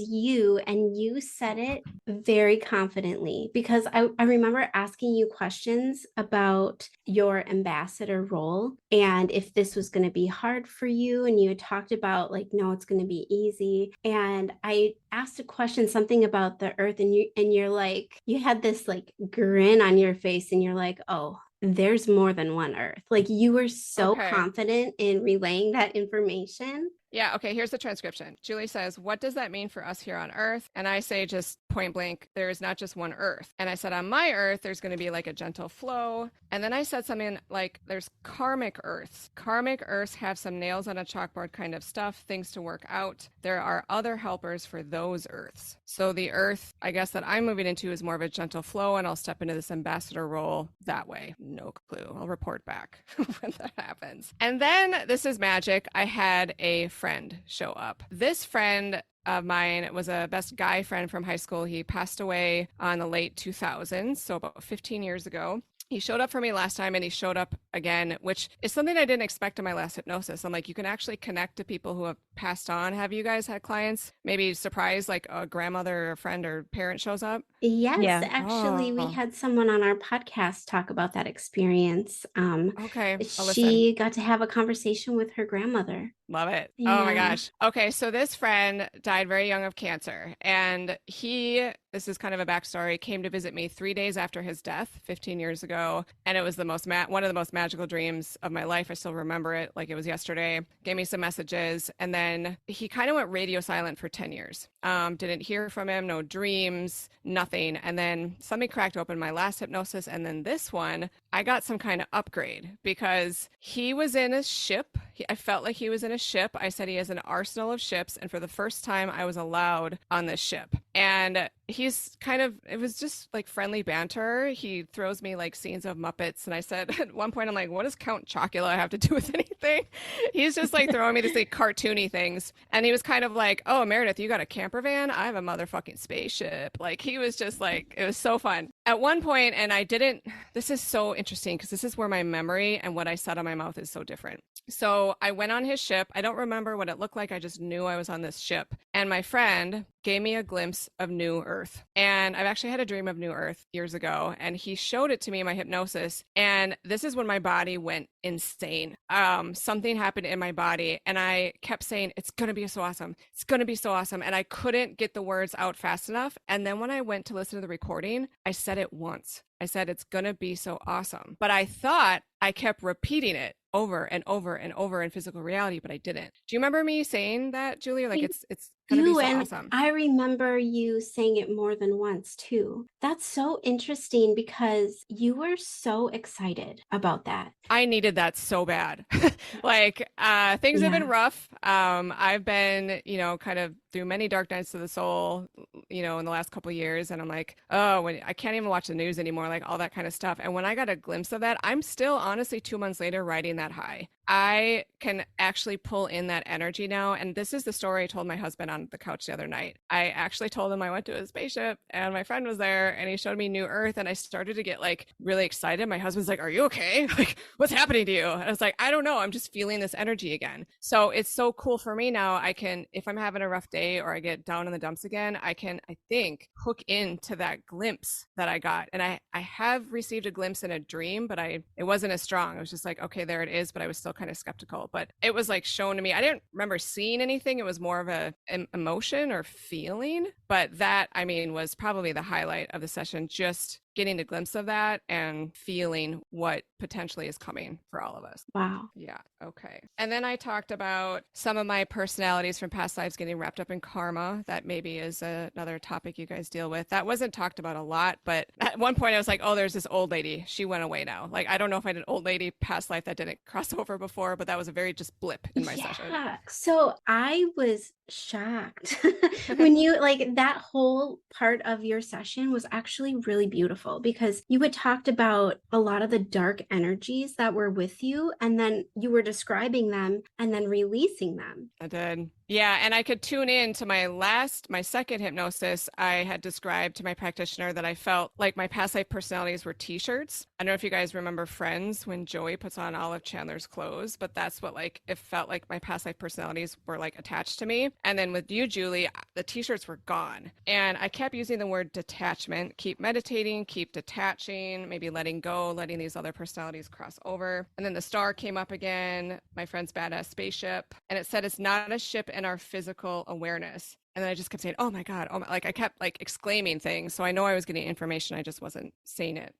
and you said it very confidently because I remember asking you questions about your ambassador role and if this was going to be hard for you. And you had talked about like, no, it's going to be easy. And I asked a question, something about the earth, and you're like, you had this like grin on your face and you're like, oh, there's more than one earth. Like you were so Okay. confident in relaying that information. Yeah, okay, here's the transcription. Julie says, what does that mean for us here on Earth? And I say just point blank, there is not just one Earth. And I said, on my Earth, there's going to be like a gentle flow. And then I said something like, there's karmic Earths. Karmic Earths have some nails on a chalkboard kind of stuff, things to work out. There are other helpers for those Earths. So the Earth, I guess, that I'm moving into is more of a gentle flow, and I'll step into this ambassador role that way. No clue. I'll report back when that happens. And then, this is magic, I had a friend show up. This friend of mine was a best guy friend from high school. He passed away on the late 2000s, so about 15 years ago. He showed up for me last time, and he showed up again, which is something I didn't expect in my last hypnosis. I'm like, you can actually connect to people who have passed on. Have you guys had clients maybe surprise like a grandmother or a friend or parent shows up? Yes, Yeah. actually, we Oh, had someone on our podcast talk about that experience. okay. I'll listen. She got to have a conversation with her grandmother. Love it. Oh my Yeah. gosh. Okay, so this friend died very young of cancer, and this is kind of a backstory, came to visit me 3 days after his death 15 years ago, and it was one of the most magical dreams of my life. I still remember it like it was yesterday. Gave me some messages, and then he kind of went radio silent for 10 years. Didn't hear from him, no dreams, nothing. And then something cracked open my last hypnosis, and then this one, I got some kind of upgrade because he was in a ship. I felt like he was in a ship. I said he has an arsenal of ships, and for the first time, I was allowed on this ship. And it was just like friendly banter. He throws me like scenes of Muppets, and I said at one point, I'm like, what does Count Chocula have to do with anything? He's just like throwing me these like cartoony things. And he was kind of like, oh, Meredith, you got a camper van? I have a motherfucking spaceship. Like he was just like, it was so fun. At one point, and this is so interesting because this is where my memory and what I said on my mouth is so different. So I went on his ship. I don't remember what it looked like. I just knew I was on this ship. And my friend gave me a glimpse of New Earth. And I've actually had a dream of New Earth years ago. And he showed it to me in my hypnosis. And this is when my body went insane. Something happened in my body. And I kept saying, it's going to be so awesome. It's going to be so awesome. And I couldn't get the words out fast enough. And then when I went to listen to the recording, I said it once. I said, it's going to be so awesome. But I thought I kept repeating it over and over and over in physical reality, but I didn't. Do you remember me saying that, Julia? Like it's going to be so And awesome. I remember you saying it more than once too. That's so interesting because you were so excited about that. I needed that so bad. Like things have been rough. I've been, kind of through many dark nights of the soul, in the last couple of years. And I'm like, oh, when I can't even watch the news anymore, like all that kind of stuff. And when I got a glimpse of that, I'm still honestly 2 months later riding that high. I can actually pull in that energy now. And this is the story I told my husband on the couch the other night. I actually told him I went to a spaceship and my friend was there and he showed me New Earth and I started to get like really excited. My husband's like, are you okay? Like, what's happening to you? And I was like, I don't know. I'm just feeling this energy again. So it's so cool for me now. I can, if I'm having a rough day or I get down in the dumps again, I think, hook into that glimpse that I got. And I have received a glimpse in a dream, but it wasn't as strong. I was just like, okay, there it is. But I was still kind of skeptical, but it was like shown to me. I didn't remember seeing anything. It was more of an emotion or feeling, but that, was probably the highlight of the session, just getting a glimpse of that and feeling what potentially is coming for all of us. Wow. Yeah. Okay. And then I talked about some of my personalities from past lives getting wrapped up in karma. That maybe is another topic you guys deal with. That wasn't talked about a lot, but at one point I was like, oh, there's this old lady. She went away now. Like, I don't know if I had an old lady past life that didn't cross over before, but that was a very just blip in my session. So I was shocked when you like that whole part of your session was actually really beautiful because you had talked about a lot of the dark energies that were with you and then you were describing them and then releasing them. I did. Yeah, and I could tune in to my second hypnosis. I had described to my practitioner that I felt like my past life personalities were t-shirts. I don't know if you guys remember Friends when Joey puts on all of Chandler's clothes, but that's what it felt like my past life personalities were like attached to me. And then with you, Julie, the t-shirts were gone. And I kept using the word detachment, keep meditating, keep detaching, maybe letting go, letting these other personalities cross over. And then the star came up again, my friend's badass spaceship. And it said, it's not a ship in our physical awareness. And then I just kept saying, oh my God, like I kept like exclaiming things. So I know I was getting information. I just wasn't saying it,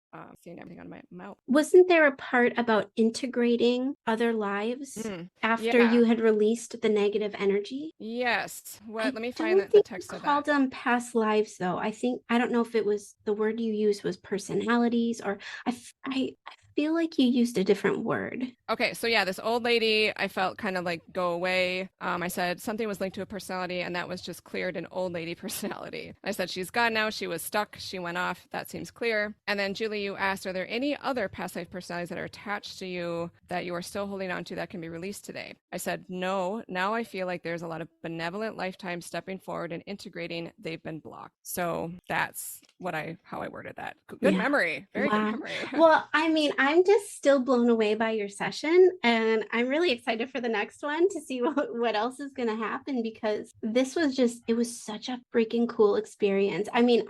saying everything out of my mouth. Wasn't there a part about integrating other lives after you had released the negative enery? Yes. Let me find the text of that. Called them past lives though. I don't know if it was the word you used was personalities or I feel like you used a different word. Okay, so yeah, this old lady, I felt kind of like go away. I said something was linked to a personality, and that was just cleared an old lady personality. I said she's gone now. She was stuck. She went off. That seems clear. And then Julie, you asked, are there any other past life personalities that are attached to you that you are still holding on to that can be released today? I said no. Now I feel like there's a lot of benevolent lifetimes stepping forward and integrating. They've been blocked. So that's how I worded that. Good memory. Very good memory. Well, I I'm just still blown away by your session. And I'm really excited for the next one to see what else is going to happen, because this was just, it was such a freaking cool experience. I mean,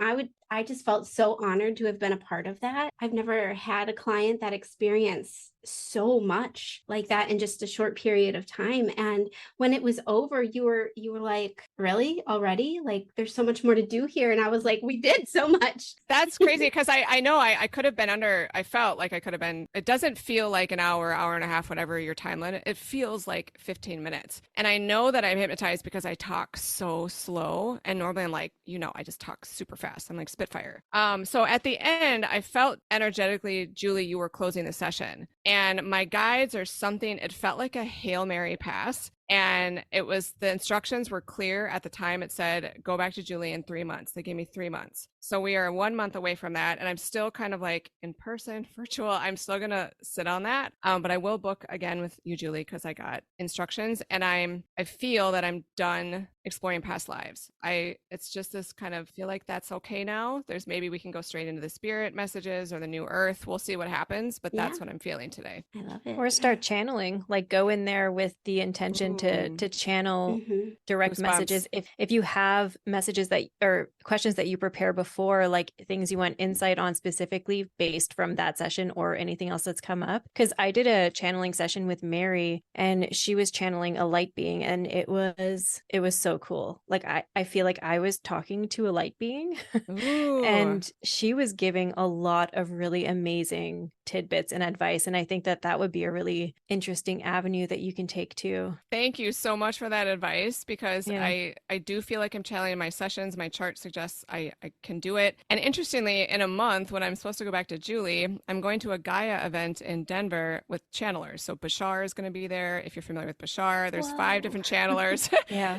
I just felt so honored to have been a part of that. I've never had a client that experienced so much like that in just a short period of time. And when it was over, you were like, really already? Like, there's so much more to do here. And I was like, we did so much. That's crazy, because I know I could have been I felt like I could have been, it doesn't feel like an hour and a half, whatever your time limit. It feels like 15 minutes. And I know that I'm hypnotized because I talk so slow. And normally I'm like, I just talk super fast. I'm like Spitfire. So at the end, I felt energetically, Julie, you were closing the session. And my guides or something, it felt like a Hail Mary pass. And the instructions were clear at the time. It said, go back to Julie in 3 months. They gave me 3 months. So we are 1 month away from that. And I'm still kind of like in person, virtual. I'm still going to sit on that. But I will book again with you, Julie, because I got instructions, and I feel that I'm done exploring past lives. It's just this kind of feel like that's okay now. Maybe we can go straight into the spirit messages or the new earth. We'll see what happens, but that's what I'm feeling today. I love it. Or start channeling, like go in there with the intention to channel direct messages. If you have messages or questions that you prepare before, like things you want insight on specifically based from that session or anything else that's come up. Because I did a channeling session with Mary, and she was channeling a light being, and it was so cool. Like I feel like I was talking to a light being and she was giving a lot of really amazing tidbits and advice. And I think that would be a really interesting avenue that you can take too. Thank you so much for that advice, because I do feel like I'm channeling in my sessions. My chart suggests I can do it. And interestingly, in a month, when I'm supposed to go back to Julie, I'm going to a Gaia event in Denver with channelers. So Bashar is going to be there. If you're familiar with Bashar, there's 5 different channelers.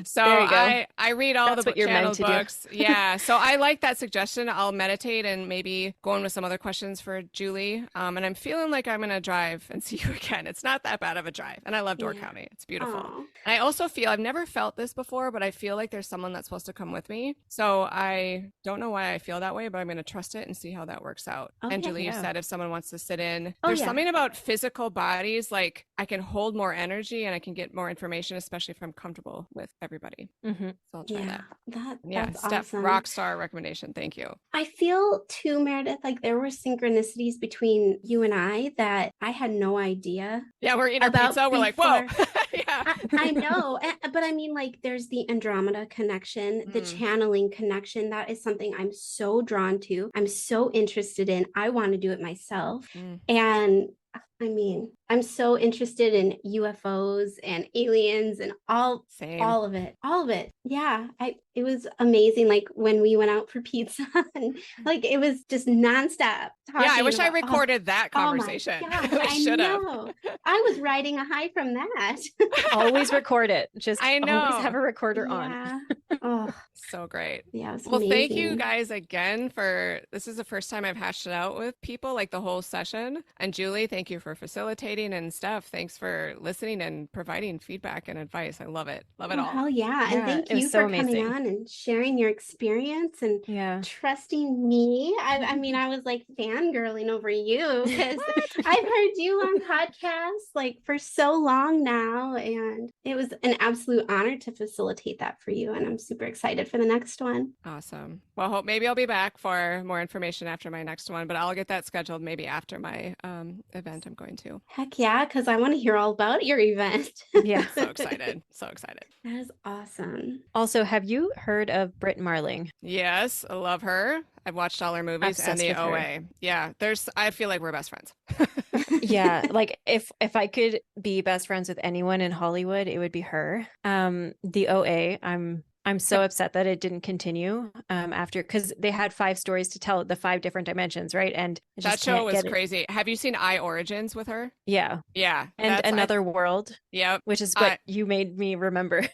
So I read all the channel books. Yeah. So I like that suggestion. I'll meditate and maybe go in with some other questions for Julie. And I'm feeling like I'm going to drive and see you again. It's not that bad of a drive. And I love Door County. It's beautiful. And I also feel, I've never felt this before, but I feel like there's someone that's supposed to come with me. So I don't know why I feel that way, but I'm going to trust it and see how that works out. And Julie, you said if someone wants to sit in, there's something about physical bodies, like I can hold more energy and I can get more information, especially if I'm comfortable with everybody. So I'll try that. That's awesome. Rock star recommendation. Thank you. I feel too, Meredith, like there were synchronicities between you and I that I had no idea. Yeah, we're eating our pizza. We're like, whoa. I know. But I mean, like, there's the Andromeda connection, the channeling connection. That is something I'm so drawn to. I'm so interested in. I want to do it myself. And I mean, I'm so interested in UFOs and aliens and all of it. Yeah. It was amazing. Like when we went out for pizza and like, it was just nonstop. I wish I recorded that conversation. Oh my gosh, I should have. I was riding a high from that. Always record it. Just I know. Always have a recorder on. So great. Yeah. It was well, amazing. Thank you guys again this is the first time I've hashed it out with people, like the whole session. And Julie, thank you for facilitating, and Steph, thanks for listening and providing feedback and advice. I love it. Love it all. Hell yeah. And thank you for coming on and sharing your experience and trusting me. I mean, I was like fangirling over you because I've heard you on podcasts like for so long now. And it was an absolute honor to facilitate that for you. And I'm super excited for the next one. Awesome. Well, maybe I'll be back for more information after my next one, but I'll get that scheduled maybe after my event I'm going to. Heck yeah, because I want to hear all about your event. Yeah. So excited. So excited. That is awesome. Also, have you heard of Britt Marling? Yes, I love her. I've watched all her movies and the OA. Her. Yeah, I feel like we're best friends. Yeah, like if I could be best friends with anyone in Hollywood, it would be her. The OA, I'm so upset that it didn't continue after, because they had 5 stories to tell, the 5 different dimensions, right? And that show was crazy. Have you seen I Origins with her? Yeah. Yeah. And Another World. Yep. Which is what you made me remember.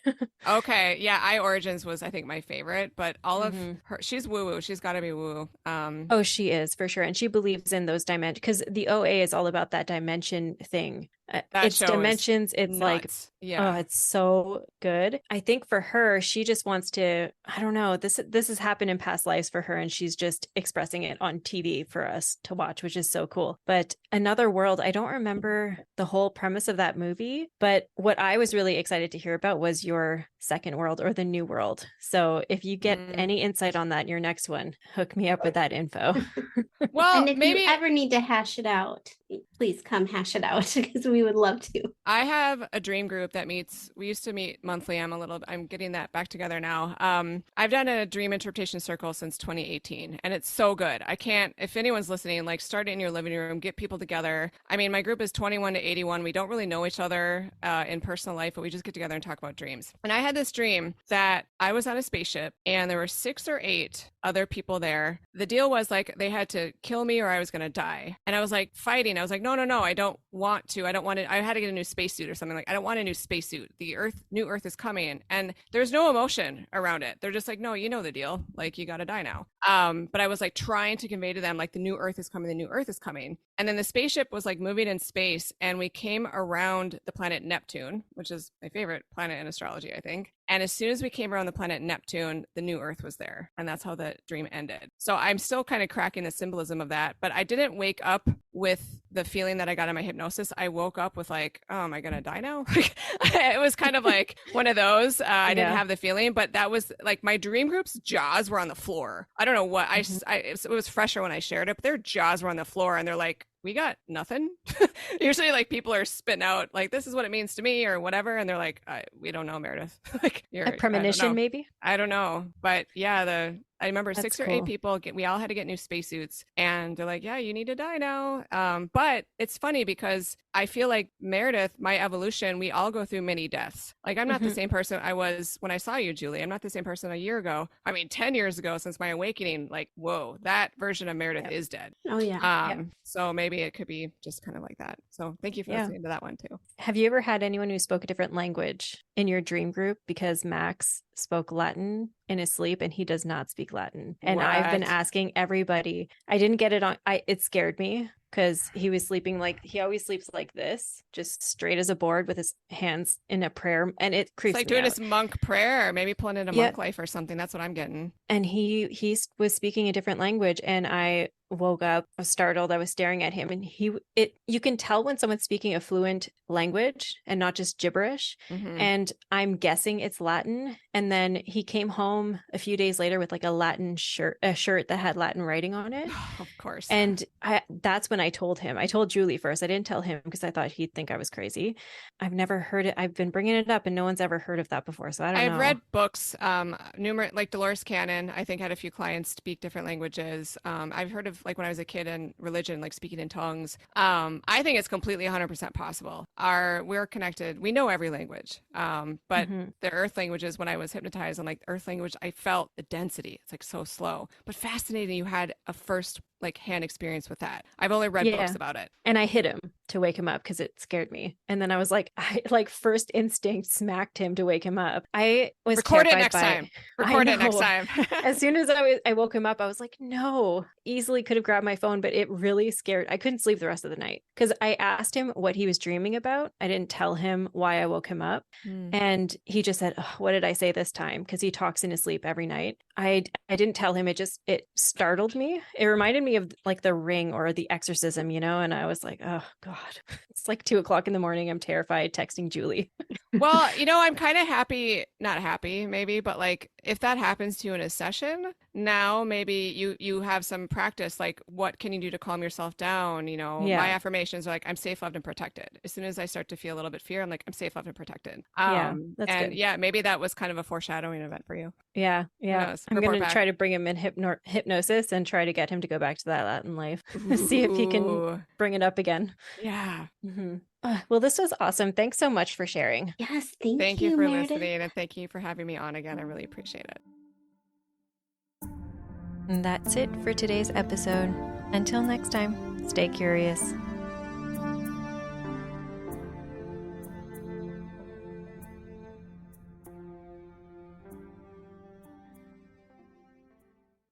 Okay. Yeah. I Origins was, I think, my favorite, but all of her, she's woo-woo. She's got to be woo-woo. Oh, she is for sure. And she believes in those dimensions, because the OA is all about that dimension thing. That Its show is dimensions, it's like, nuts. oh, Yeah. it's so good. I think for her, she just wants to, I don't know, this has happened in past lives for her, and she's just expressing it on TV for us to watch, which is so cool. But Another World, I don't remember the whole premise of that movie, but what I was really excited to hear about was your second world or the new world. So if you get any insight on that in your next one, hook me up with that info. Well, And if you maybe ever need to hash it out, please come hash it out because we would love to. I have a dream group that meets. We used to meet monthly. I'm getting that back together now. I've done a dream interpretation circle since 2018, and it's so good. I can't, if anyone's listening, like start it in your living room, get people together. I mean, my group is 21 to 81. We don't really know each other in personal life, but we just get together and talk about dreams. And I had this dream that I was on a spaceship and there were 6 or 8 other people there. The deal was like they had to kill me or I was going to die. And I was like fighting. I was like, no, I don't want to. I don't want to. I had to get a new spacesuit or something. Like, I don't want a new spacesuit. The new Earth is coming. And there's no emotion around it. They're just like, no, you know the deal. Like, you got to die now. But I was like trying to convey to them, like, the new Earth is coming. The new Earth is coming. And then the spaceship was like moving in space. And we came around the planet Neptune, which is my favorite planet in astrology, I think. And as soon as we came around the planet Neptune, the new Earth was there. And that's how the dream ended. So I'm still kind of cracking the symbolism of that. But I didn't wake up with the feeling that I got in my hypnosis. I woke up with like, oh, am I going to die now? It was kind of like one of those. I didn't have the feeling, but that was like my dream group's jaws were on the floor. I don't know what it was fresher when I shared it, but their jaws were on the floor and they're like, we got nothing. Usually like people are spitting out like, this is what it means to me or whatever. And they're like, we don't know, Meredith. Like, a premonition, maybe? I don't know. But yeah, I remember That's 6 or cool. 8 people, we all had to get new spacesuits and they're like, yeah, you need to die now. But it's funny because I feel like Meredith, my evolution, we all go through many deaths. Like, I'm not the same person I was when I saw you, Julie. I'm not the same person a year ago. I mean, 10 years ago since my awakening, like, whoa, that version of Meredith is dead. Oh, yeah. So maybe it could be just kind of like that. So thank you for listening to that one too. Have you ever had anyone who spoke a different language in your dream group? Because Max spoke Latin in his sleep and he does not speak Latin. And I've been asking everybody. I didn't get it on. It scared me because he was sleeping like, he always sleeps like this, just straight as a board with his hands in a prayer. And it creeps me out. It's like doing his monk prayer, maybe pulling into monk life or something. That's what I'm getting. And he was speaking a different language and I woke up, I was startled. I was staring at him and you can tell when someone's speaking a fluent language and not just gibberish. And I'm guessing it's Latin. And then he came home a few days later with like a shirt that had Latin writing on it. Of course. And that's when I told him. I told Julie first. I didn't tell him because I thought he'd think I was crazy. I've never heard it. I've been bringing it up and no one's ever heard of that before. So I don't know. I've read books, numerous, like Dolores Cannon, I think had a few clients speak different languages. I've heard of like when I was a kid in religion, like speaking in tongues. I think it's completely 100% possible. We're connected. We know every language. But the earth languages, when I was hypnotized on like earth language, I felt the density. It's like so slow, but fascinating. You had a first like hand experience with that. I've only read books about it. And I hit him to wake him up because it scared me. And then I was like, I like first instinct smacked him to wake him up. I was Record it terrified next by time. Record it next time. As soon as I woke him up, I was like, no, easily could have grabbed my phone, but it really scared. I couldn't sleep the rest of the night because I asked him what he was dreaming about. I didn't tell him why I woke him up. And he just said, oh, what did I say this time? Because he talks in his sleep every night. I didn't tell him. It startled me. It reminded me of like The Ring or The Exorcism, and I was like, oh God, it's like 2:00 in the morning. I'm terrified texting Julie. Well, I'm kind of happy, not happy maybe, but like if that happens to you in a session, now maybe you have some practice, like what can you do to calm yourself down? My affirmations are like, I'm safe, loved, and protected. As soon as I start to feel a little bit fear, I'm like, I'm safe, loved, and protected. That's good. Yeah, maybe that was kind of a foreshadowing event for you. Yeah. I'm going to try to bring him in hypnosis and try to get him to go back to that Latin life. See if he can bring it up again. Yeah. Well, this was awesome. Thanks so much for sharing. Yes, thank you for Meredith. listening, and thank you for having me on again. I really appreciate it. And that's it for today's episode. Until next time, stay curious.